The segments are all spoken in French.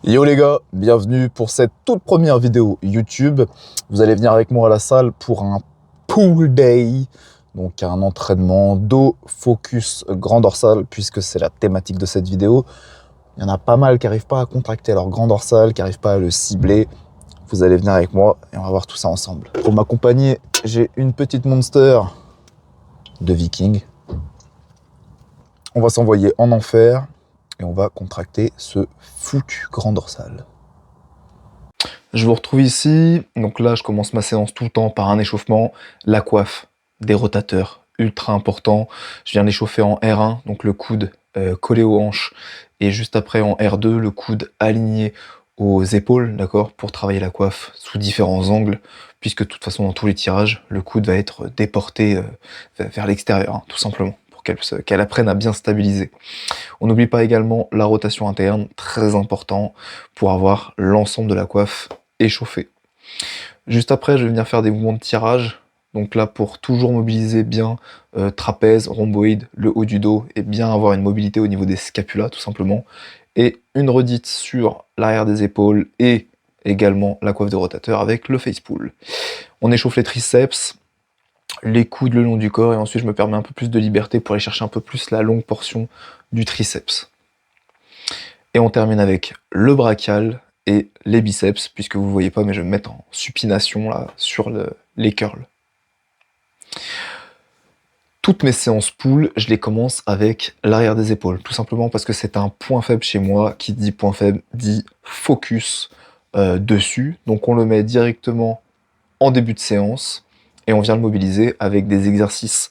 Yo les gars, bienvenue pour cette toute première vidéo YouTube. Vous allez venir avec moi à la salle pour un pull day, donc un entraînement dos, focus, grand dorsal, puisque c'est la thématique de cette vidéo. Il y en a pas mal qui n'arrivent pas à contracter leur grand dorsal, qui n'arrivent pas à le cibler. Vous allez venir avec moi et on va voir tout ça ensemble. Pour m'accompagner, j'ai une petite monster de Viking. On va s'envoyer en enfer. Et on va contracter ce foutu grand dorsal. Je vous retrouve ici. Donc là, je commence ma séance tout le temps par un échauffement. La coiffe, des rotateurs, ultra important. Je viens l'échauffer en R1, donc le coude collé aux hanches. Et juste après en R2, le coude aligné aux épaules, d'accord, pour travailler la coiffe sous différents angles. Puisque de toute façon, dans tous les tirages, le coude va être déporté vers l'extérieur, hein, tout simplement. Qu'elle apprenne à bien stabiliser. On n'oublie pas également la rotation interne, très important pour avoir l'ensemble de la coiffe échauffée. Juste après, je vais venir faire des mouvements de tirage. Donc là, pour toujours mobiliser bien trapèze, rhomboïde, le haut du dos et bien avoir une mobilité au niveau des scapulas, tout simplement. Et une redite sur l'arrière des épaules et également la coiffe de rotateur avec le face pull. On échauffe les triceps, les coudes le long du corps et ensuite je me permets un peu plus de liberté pour aller chercher un peu plus la longue portion du triceps. Et on termine avec le brachial et les biceps, puisque vous ne voyez pas, mais je vais me mettre en supination là sur les curls. Toutes mes séances pull, je les commence avec l'arrière des épaules, tout simplement parce que c'est un point faible chez moi. Qui dit point faible dit focus dessus. Donc on le met directement en début de séance et on vient le mobiliser avec des exercices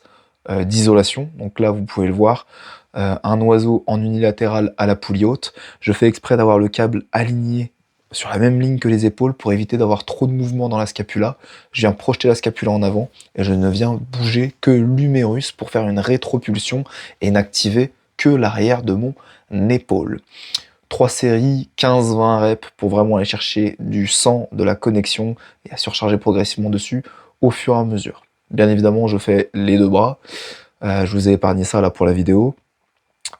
d'isolation. Donc là, vous pouvez le voir, un oiseau en unilatéral à la poulie haute. Je fais exprès d'avoir le câble aligné sur la même ligne que les épaules pour éviter d'avoir trop de mouvement dans la scapula. Je viens projeter la scapula en avant et je ne viens bouger que l'humérus pour faire une rétropulsion et n'activer que l'arrière de mon épaule. 3 séries, 15-20 reps pour vraiment aller chercher du sang, de la connexion et à surcharger progressivement dessus au fur et à mesure. Bien évidemment, je fais les deux bras. Je vous ai épargné ça là pour la vidéo.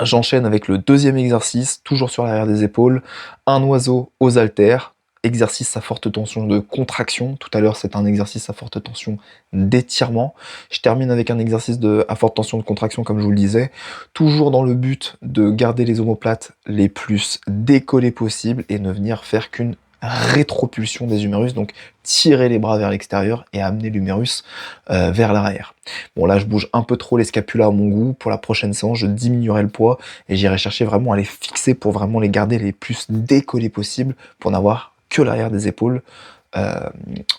J'enchaîne avec le deuxième exercice, toujours sur l'arrière des épaules. Un oiseau aux haltères. Exercice à forte tension de contraction. Tout à l'heure, c'est un exercice à forte tension d'étirement. Je termine avec un exercice à forte tension de contraction, comme je vous le disais. Toujours dans le but de garder les omoplates les plus décollées possibles et ne venir faire qu'une rétropulsion des humérus, donc tirer les bras vers l'extérieur et amener l'humérus vers l'arrière. Bon là je bouge un peu trop les scapulas à mon goût. Pour la prochaine séance, je diminuerai le poids et j'irai chercher vraiment à les fixer pour vraiment les garder les plus décollés possible pour n'avoir que l'arrière des épaules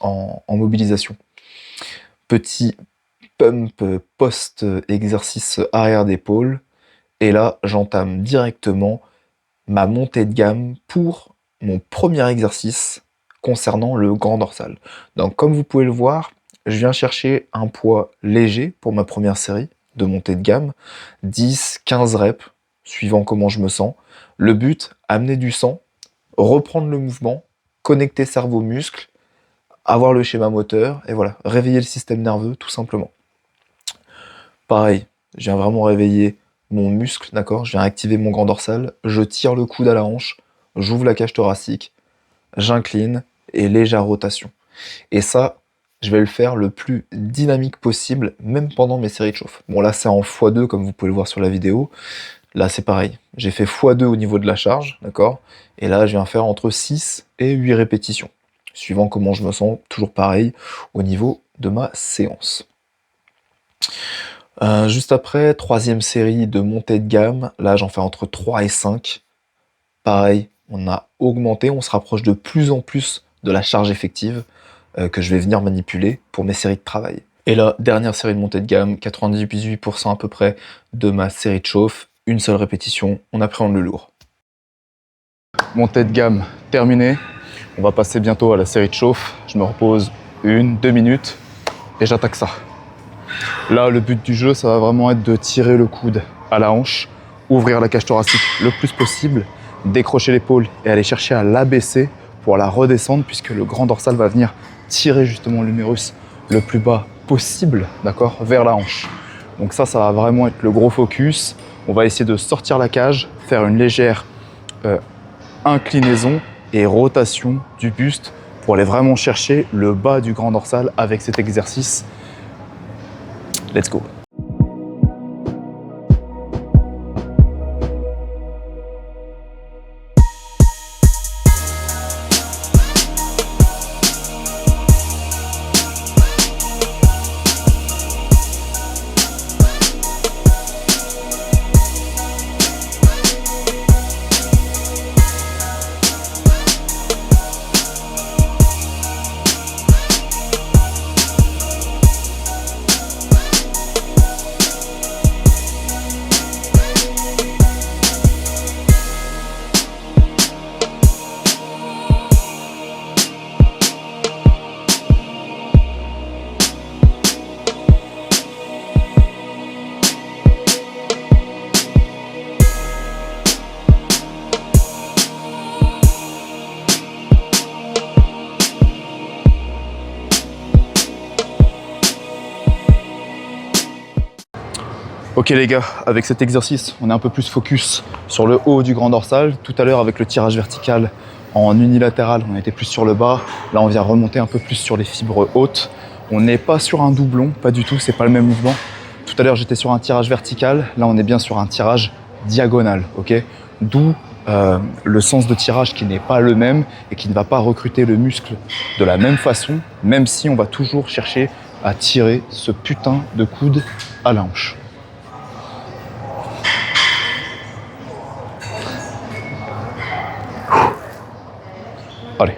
en mobilisation. Petit pump post-exercice arrière d'épaule et là j'entame directement ma montée de gamme pour mon premier exercice concernant le grand dorsal. Donc comme vous pouvez le voir, je viens chercher un poids léger pour ma première série de montée de gamme, 10-15 reps, suivant comment je me sens. Le but, amener du sang, reprendre le mouvement, connecter cerveau-muscle, avoir le schéma moteur, et voilà, réveiller le système nerveux tout simplement. Pareil, je viens vraiment réveiller mon muscle, d'accord? Je viens activer mon grand dorsal, je tire le coude à la hanche, j'ouvre la cage thoracique, j'incline et légère rotation. Et ça, je vais le faire le plus dynamique possible, même pendant mes séries de chauffe. Bon là c'est en x2 comme vous pouvez le voir sur la vidéo. Là c'est pareil, j'ai fait x2 au niveau de la charge, d'accord? Et là je viens faire entre 6 et 8 répétitions, suivant comment je me sens, toujours pareil au niveau de ma séance. Juste après, troisième série de montée de gamme, là j'en fais entre 3 et 5. Pareil, on a augmenté, on se rapproche de plus en plus de la charge effective que je vais venir manipuler pour mes séries de travail. Et là, dernière série de montée de gamme, 98% à peu près de ma série de chauffe, une seule répétition, on appréhende le lourd. Montée de gamme terminée, on va passer bientôt à la série de chauffe. Je me repose 1-2 minutes et j'attaque ça. Là, le but du jeu, ça va vraiment être de tirer le coude à la hanche, ouvrir la cage thoracique le plus possible, décrocher l'épaule et aller chercher à l'abaisser pour la redescendre, puisque le grand dorsal va venir tirer justement l'humérus le plus bas possible, d'accord, vers la hanche. Donc ça va vraiment être le gros focus. On va essayer de sortir la cage, faire une légère inclinaison et rotation du buste pour aller vraiment chercher le bas du grand dorsal avec cet exercice. Let's go. Ok les gars, avec cet exercice, on est un peu plus focus sur le haut du grand dorsal. Tout à l'heure, avec le tirage vertical en unilatéral, on était plus sur le bas. Là, on vient remonter un peu plus sur les fibres hautes. On n'est pas sur un doublon, pas du tout, c'est pas le même mouvement. Tout à l'heure, j'étais sur un tirage vertical. Là, on est bien sur un tirage diagonal, ok? D'où le sens de tirage qui n'est pas le même et qui ne va pas recruter le muscle de la même façon, même si on va toujours chercher à tirer ce putain de coude à la hanche. Allez.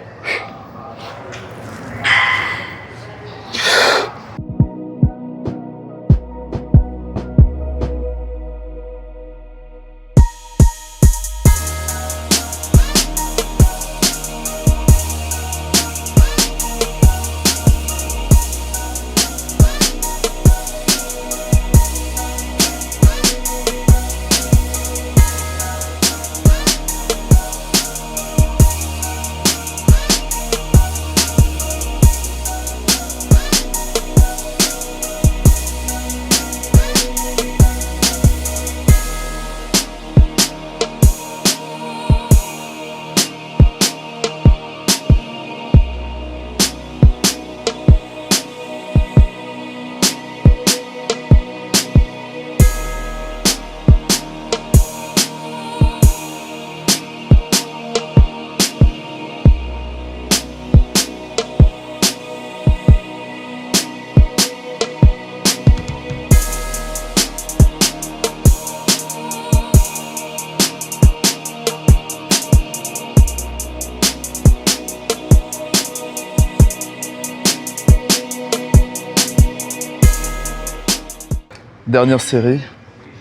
Dernière série,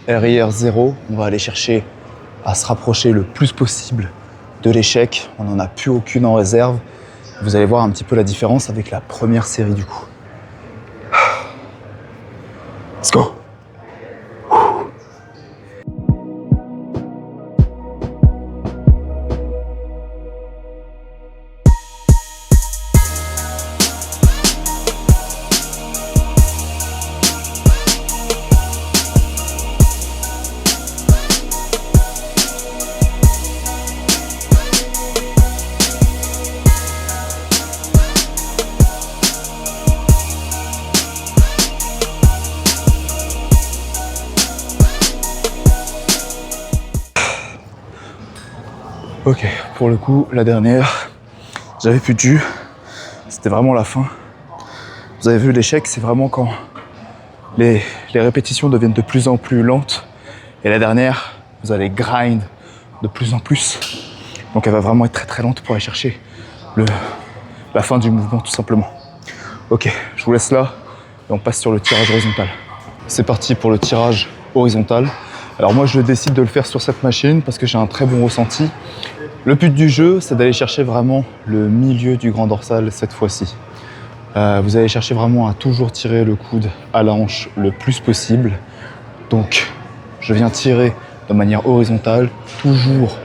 RIR 0, on va aller chercher à se rapprocher le plus possible de l'échec. On n'en a plus aucune en réserve. Vous allez voir un petit peu la différence avec la première série du coup. Let's go! Ok, pour le coup, la dernière, j'avais plus de jus, c'était vraiment la fin. Vous avez vu, l'échec, c'est vraiment quand les répétitions deviennent de plus en plus lentes. Et la dernière, vous allez grind de plus en plus. Donc elle va vraiment être très très lente pour aller chercher la fin du mouvement, tout simplement. Ok, je vous laisse là et on passe sur le tirage horizontal. C'est parti pour le tirage horizontal. Alors moi, je décide de le faire sur cette machine parce que j'ai un très bon ressenti. Le but du jeu, c'est d'aller chercher vraiment le milieu du grand dorsal cette fois-ci. Vous allez chercher vraiment à toujours tirer le coude à la hanche le plus possible. Donc, je viens tirer de manière horizontale. Toujours,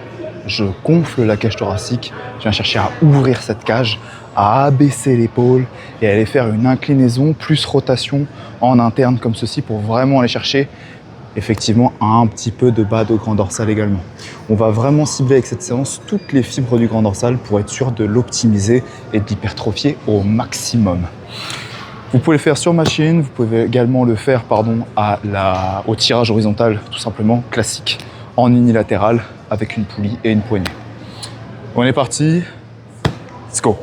je gonfle la cage thoracique. Je viens chercher à ouvrir cette cage, à abaisser l'épaule et à aller faire une inclinaison plus rotation en interne comme ceci pour vraiment aller chercher effectivement un petit peu de bas de grand dorsal également. On va vraiment cibler avec cette séance toutes les fibres du grand dorsal pour être sûr de l'optimiser et de l'hypertrophier au maximum. Vous pouvez le faire sur machine, vous pouvez également le faire au tirage horizontal, tout simplement classique, en unilatéral, avec une poulie et une poignée. On est parti, let's go!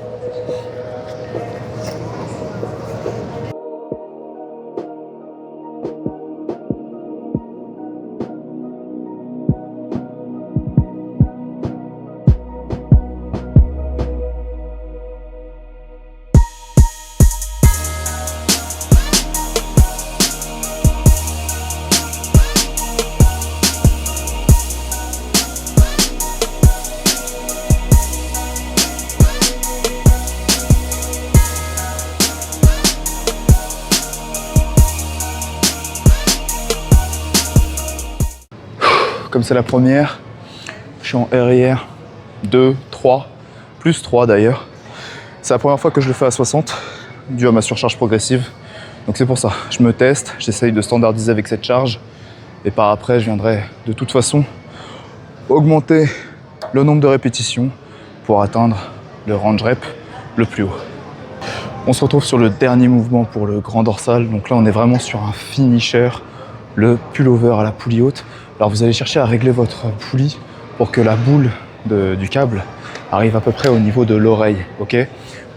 Comme c'est la première, je suis en RIR 2, 3, plus 3 d'ailleurs. C'est la première fois que je le fais à 60, dû à ma surcharge progressive. Donc c'est pour ça, je me teste, j'essaye de standardiser avec cette charge. Et par après, je viendrai de toute façon augmenter le nombre de répétitions pour atteindre le range rep le plus haut. On se retrouve sur le dernier mouvement pour le grand dorsal. Donc là, on est vraiment sur un finisher, le pullover à la poulie haute. Alors vous allez chercher à régler votre poulie pour que la boule du câble arrive à peu près au niveau de l'oreille, ok?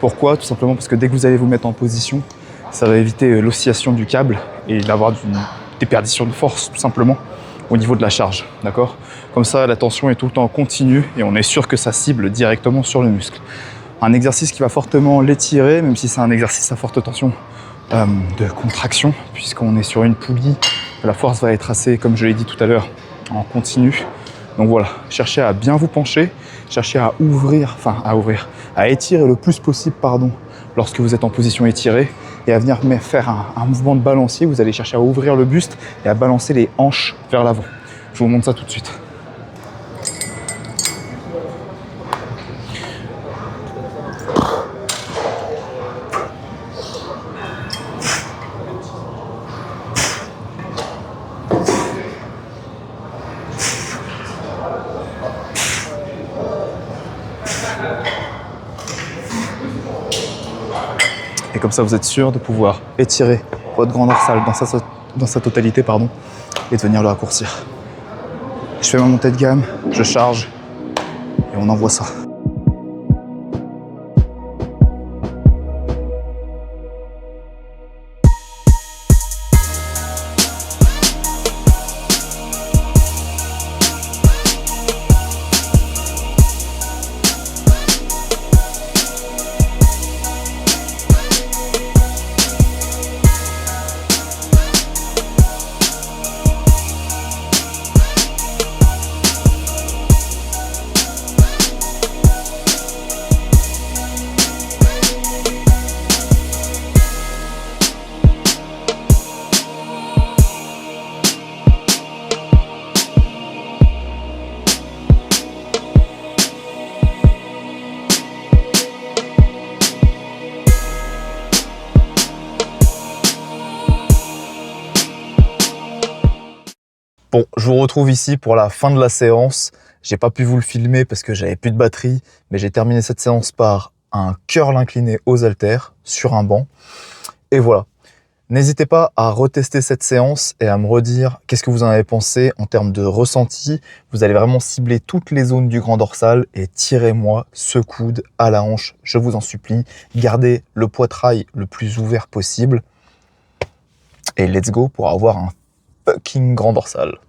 Pourquoi? Tout simplement parce que dès que vous allez vous mettre en position, ça va éviter l'oscillation du câble et d'avoir des déperdition de force tout simplement au niveau de la charge, d'accord? Comme ça, la tension est tout le temps continue et on est sûr que ça cible directement sur le muscle. Un exercice qui va fortement l'étirer, même si c'est un exercice à forte tension de contraction, puisqu'on est sur une poulie. La force va être assez, comme je l'ai dit tout à l'heure, en continu. Donc voilà, cherchez à bien vous pencher, cherchez à à étirer le plus possible, lorsque vous êtes en position étirée, et à venir faire un mouvement de balancier. Vous allez chercher à ouvrir le buste et à balancer les hanches vers l'avant. Je vous montre ça tout de suite. Et comme ça, vous êtes sûr de pouvoir étirer votre grand dorsal dans sa totalité, et de venir le raccourcir. Je fais ma montée de gamme, je charge et on envoie ça. Bon, je vous retrouve ici pour la fin de la séance. J'ai pas pu vous le filmer parce que j'avais plus de batterie, mais j'ai terminé cette séance par un curl incliné aux haltères sur un banc. Et voilà. N'hésitez pas à retester cette séance et à me redire qu'est-ce que vous en avez pensé en termes de ressenti. Vous allez vraiment cibler toutes les zones du grand dorsal et tirez-moi ce coude à la hanche, je vous en supplie. Gardez le poitrail le plus ouvert possible. Et let's go pour avoir un fucking grand dorsal.